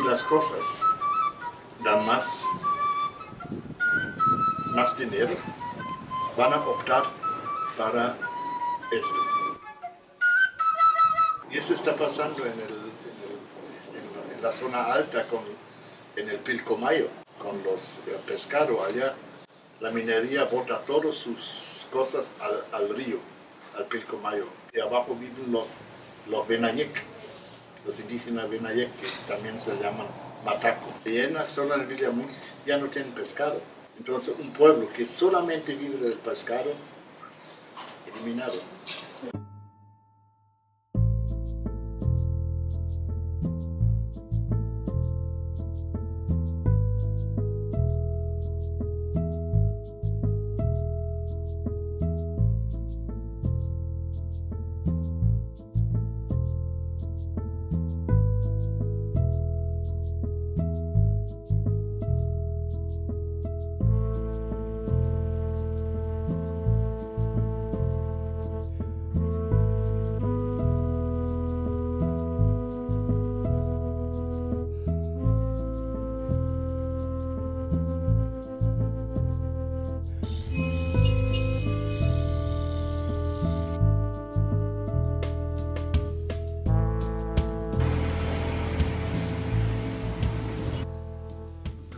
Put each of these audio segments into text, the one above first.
las cosas dan más dinero, van a optar para esto. Y eso está pasando en la zona alta, en el Pilcomayo, con los pescados allá. La minería bota todas sus cosas al río, al Pilcomayo. Y abajo viven los Benayek, los indígenas Benayek, que también se llaman Mataco. Y en la zona de Villamuns ya no tienen pescado. Entonces un pueblo que solamente vive del pescado, eliminado.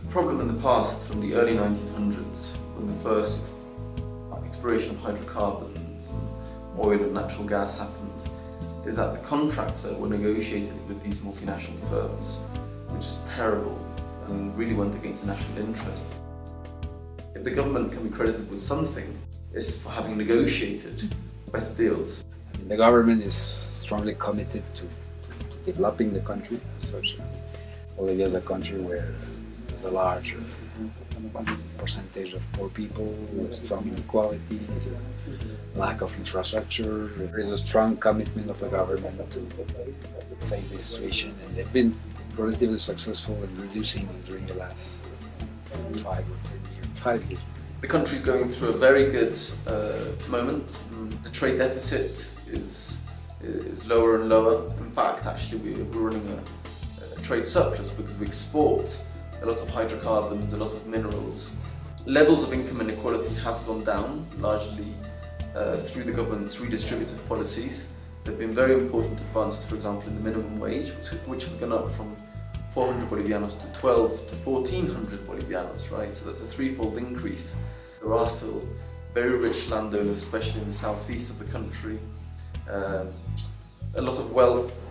The problem in the past, from the early 1900s, when the first exploration of hydrocarbons and oil and natural gas happened, is that the contracts that were negotiated with these multinational firms were just terrible and really went against the national interests. If the government can be credited with something, it's for having negotiated better deals. I mean, the government is strongly committed to developing the country as such. Bolivia is a country where there's a large percentage of poor people, strong inequalities, lack of infrastructure. There is a strong commitment of the government to face this situation, and they've been relatively successful in reducing it during the last 5 years. The country's going through a very good moment. The trade deficit is lower and lower. In fact, actually, we're running a trade surplus because we export a lot of hydrocarbons, a lot of minerals. Levels of income inequality have gone down, largely through the government's redistributive policies. There have been very important advances, for example, in the minimum wage, which has gone up from 400 bolivianos to 12 to 1400 bolivianos, right? So that's a threefold increase. There are still very rich landowners, especially in the southeast of the country. A lot of wealth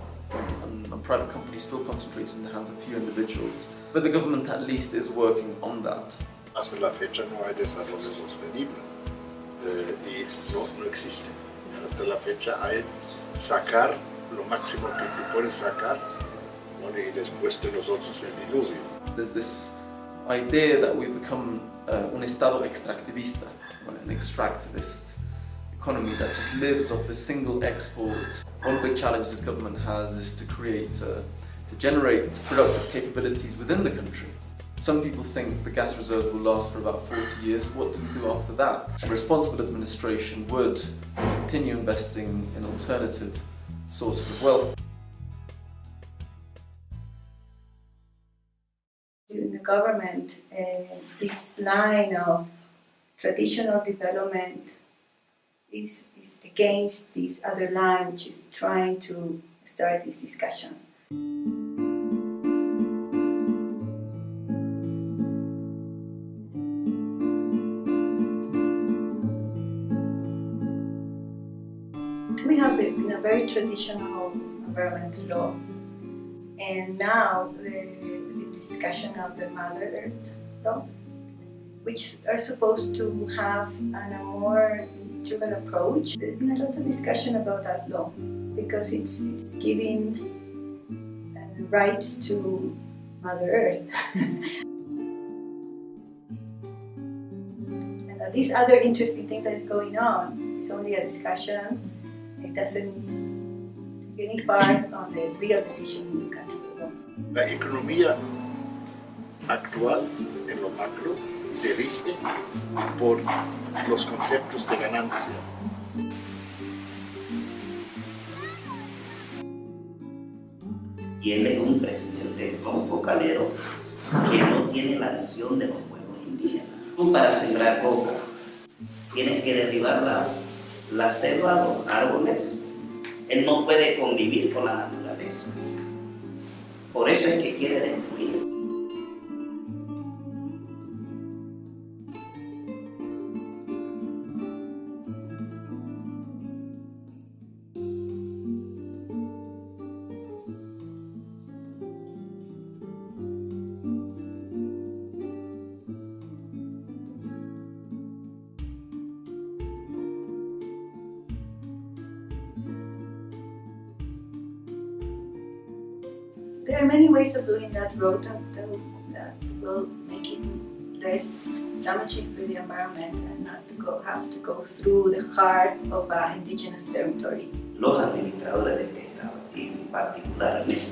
and private companies still concentrated in the hands of few individuals. But the government at least is working on that. Hasta la fecha no hay desarrollo sostenible y no existe. Hasta la fecha hay sacar lo máximo que te puedes sacar, y después de nosotros el diluvio. There's this idea that we've become un estado extractivista, an extractivist economy that just lives off the single export. One big challenge this government has is to generate productive capabilities within the country. Some people think the gas reserves will last for about 40 years. What do we do after that? A responsible administration would continue investing in alternative sources of wealth. In the government, this line of traditional development is against this other line, which is trying to start this discussion. We have been a very traditional environmental law, and now the discussion of the Mother Earth law, which are supposed to have a more integral approach. There's been a lot of discussion about that law because it's giving rights to Mother Earth. And this other interesting thing that is going on is only a discussion. It doesn't take any part on the real decision in the country. La economía actual en lo macro se rige por los conceptos de ganancia. Y él es un presidente cocalero que no tiene la visión de los pueblos indígenas. Tú para sembrar coca tienes que derribar la selva, los árboles. Él no puede convivir con la naturaleza. Por eso es que quiere destruir. There are many ways of doing that road that will make it less damaging for the environment and not to have to go through the heart of an indigenous territory. Los administradores de este estado, y particularmente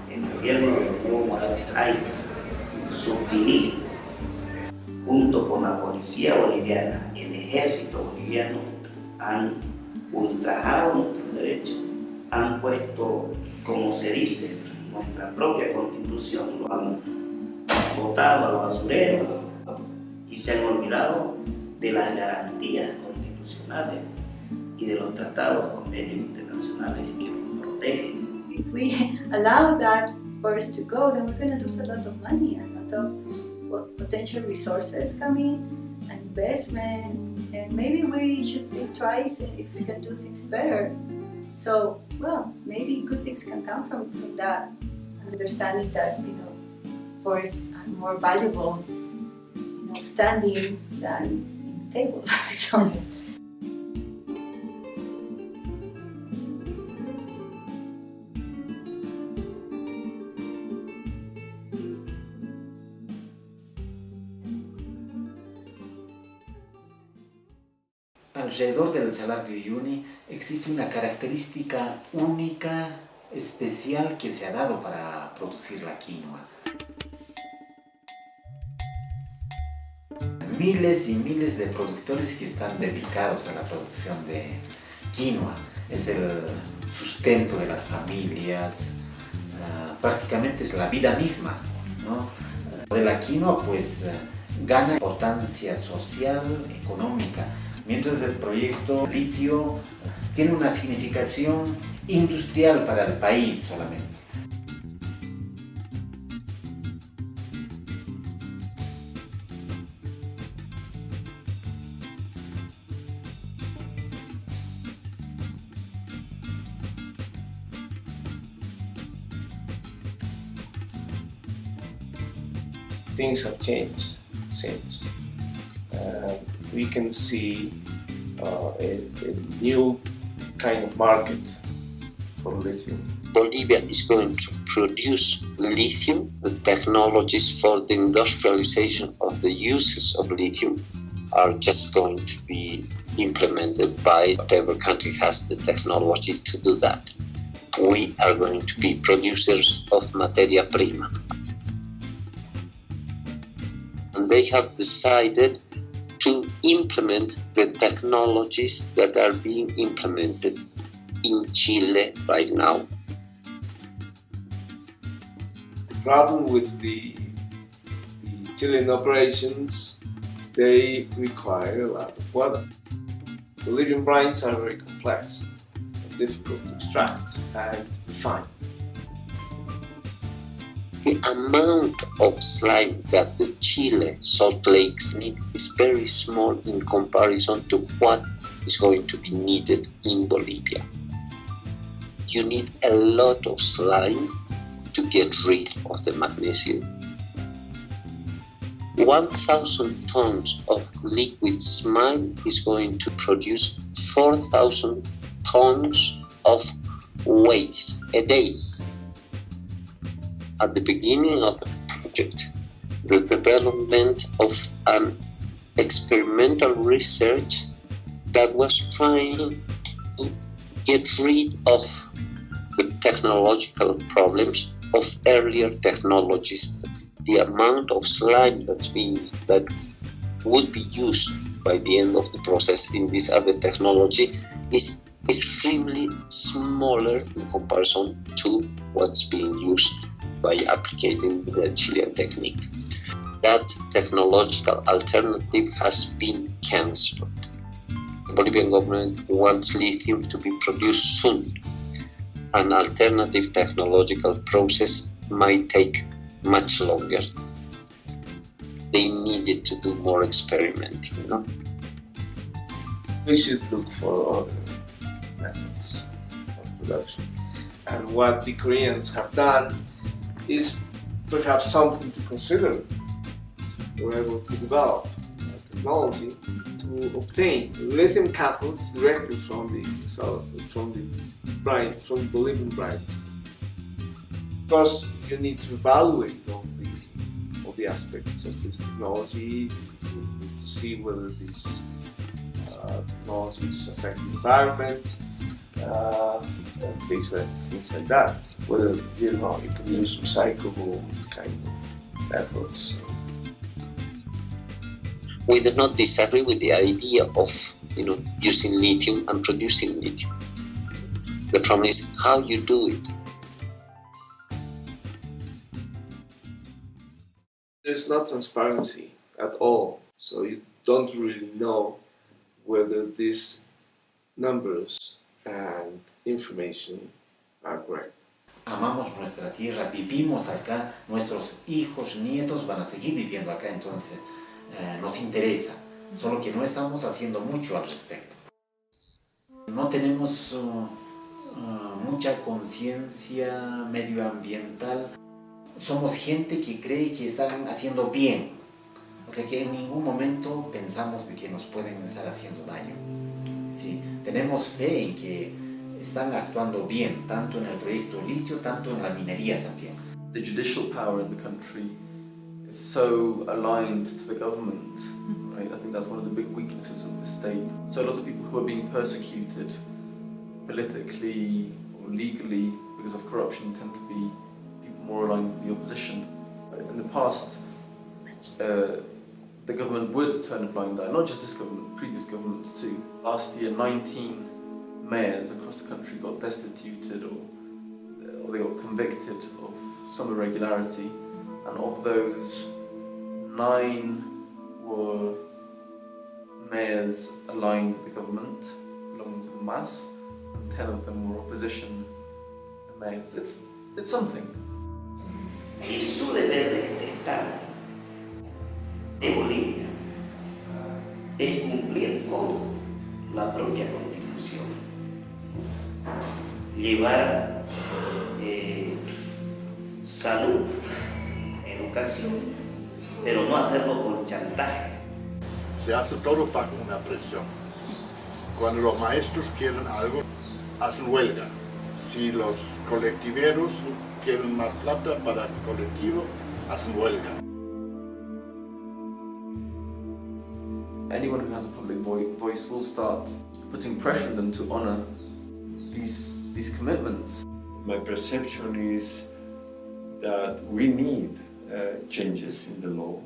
el gobierno de Evo Morales hay suministro, junto con la policía boliviana, el ejército boliviano, han ultrajado nuestros derechos, han puesto, como se dice, nuestra propia constitución, lo han botado al basurero y se han olvidado de las garantías constitucionales y de los tratados, convenios internacionales que nos protegen. If we allow that forest to go, then we're going to lose a lot of money, a lot of potential resources coming, investment, and maybe we should think twice if we can do things better. So, well, maybe good things can come from that, understanding that, forests are more valuable, standing than in tables, for example. Alrededor del Salar de Uyuni existe una característica única, especial, que se ha dado para producir la quinoa. Miles y miles de productores que están dedicados a la producción de quinoa. Es el sustento de las familias, prácticamente es la vida misma, ¿no? De la quinoa pues gana importancia social, económica, mientras el proyecto litio tiene una significación industrial para el país solamente. Things have changed since. We can see a new kind of market for lithium. Bolivia is going to produce lithium. The technologies for the industrialization of the uses of lithium are just going to be implemented by whatever country has the technology to do that. We are going to be producers of materia prima. And they have decided to implement the technologies that are being implemented in Chile right now. The problem with the Chilean operations, they require a lot of water. The lithium brines are very complex and difficult to extract and refine. The amount of slime that the Chile salt lakes need is very small in comparison to what is going to be needed in Bolivia. You need a lot of slime to get rid of the magnesium. 1,000 tons of liquid slime is going to produce 4,000 tons of waste a day. At the beginning of the project, the development of an experimental research that was trying to get rid of the technological problems of earlier technologies. The amount of slime that would be used by the end of the process in this other technology is extremely smaller in comparison to what's being used by applying the Chilean technique. That technological alternative has been cancelled. The Bolivian government wants lithium to be produced soon. An alternative technological process might take much longer. They needed to do more experimenting, no? We should look for other methods of production. And what the Koreans have done is perhaps something to consider. We're able to develop technology to obtain lithium cathodes directly from the Bolivian brines. Of course, you need to evaluate all the aspects of this technology. You need to see whether this technologies affect the environment, and things like that. Whether you can use recyclable kind of methods. We do not disagree with the idea of using lithium and producing lithium. The problem is how you do it. There's not transparency at all, so you don't really know whether these numbers and information are correct. Amamos nuestra tierra, vivimos acá, nuestros hijos, nietos van a seguir viviendo acá, entonces nos interesa, solo que no estamos haciendo mucho al respecto. No tenemos mucha conciencia medioambiental, somos gente que cree que están haciendo bien, o sea que en ningún momento pensamos de que nos pueden estar haciendo daño. ¿Sí? Tenemos fe en que están actuando bien, tanto en el proyecto de litio, tanto en la minería también. The judicial power in the country is so aligned to the government, right? I think that's one of the big weaknesses of the state. So a lot of people who are being persecuted politically or legally because of corruption tend to be people more aligned with the opposition. In the past, the government would turn a blind eye, not just this government, previous governments too. Last year, 19 mayors across the country got destituted or they got convicted of some irregularity, and of those, 9 were mayors aligned with the government, belonging to the MAS, and 10 of them were opposition mayors. It's something. Y su deber de este Estado, de Bolivia, es cumplir con la propia Constitución, llevar salud, educación, pero no hacerlo con chantaje. Se hace todo bajo una presión. Cuando los maestros quieren algo, hacen huelga. Si los colectiveros quieren más plata para el colectivo, hacen huelga. Anyone who has a public voice will start putting pressure on them to honor these commitments. My perception is that we need changes in the law,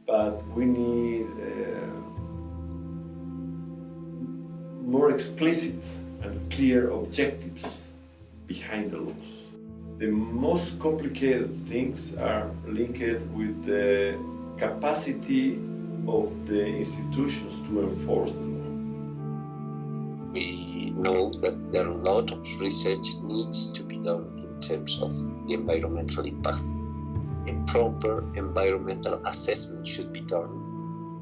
but we need more explicit and clear objectives behind the laws. The most complicated things are linked with the capacity of the institutions to enforce the law. We know that there are a lot of research needs to be done in terms of the environmental impact. A proper environmental assessment should be done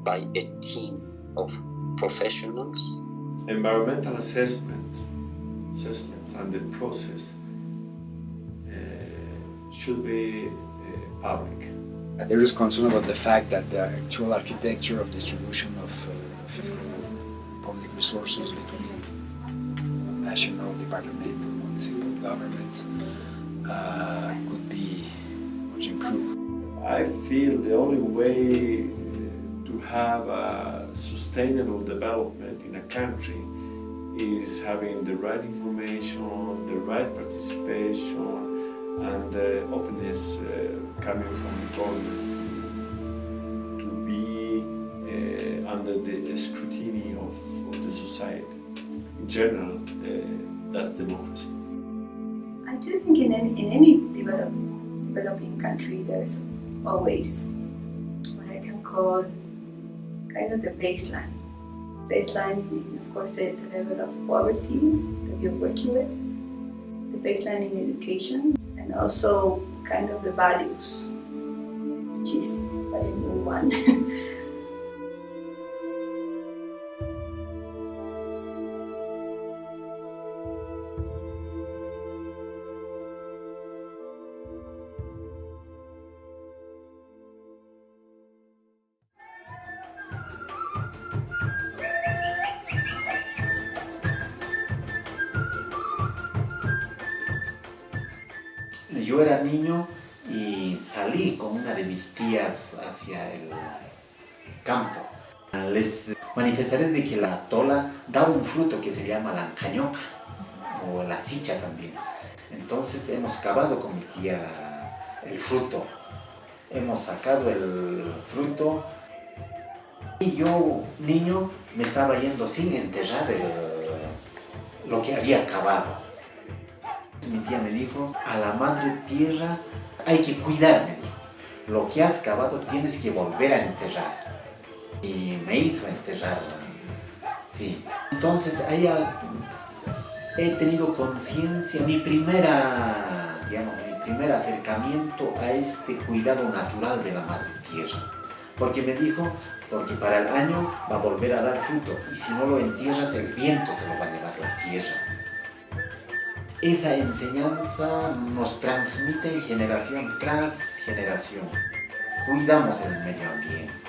by a team of professionals. Environmental assessments and the process should be public. There is concern about the fact that the actual architecture of distribution of fiscal public resources between national, departmental, municipal governments could be much improved. I feel the only way to have a sustainable development in a country is having the right information, the right participation, and the openness coming from the government to be under the scrutiny of the society. in general, that's democracy. I do think in any developing country there's always what I can call kind of the baseline. Baseline, of course, the level of poverty that you're working with, the baseline in education, and also kind of the values, which is what a new one. Yo era niño y salí con una de mis tías hacia el campo. Les manifestaré de que la tola da un fruto que se llama la ancañoca o la sicha también. Entonces hemos cavado con mi tía el fruto. Hemos sacado el fruto y yo, niño, me estaba yendo sin enterrar lo que había cavado. Mi tía me dijo, a la madre tierra hay que cuidar, me dijo. Lo que has cavado tienes que volver a enterrar. Y me hizo enterrar, sí. Entonces ahí he tenido conciencia, mi primer acercamiento a este cuidado natural de la madre tierra. Porque me dijo, porque para el año va a volver a dar fruto y si no lo entierras el viento se lo va a llevar la tierra. Esa enseñanza nos transmite generación tras generación. Cuidamos el medio ambiente.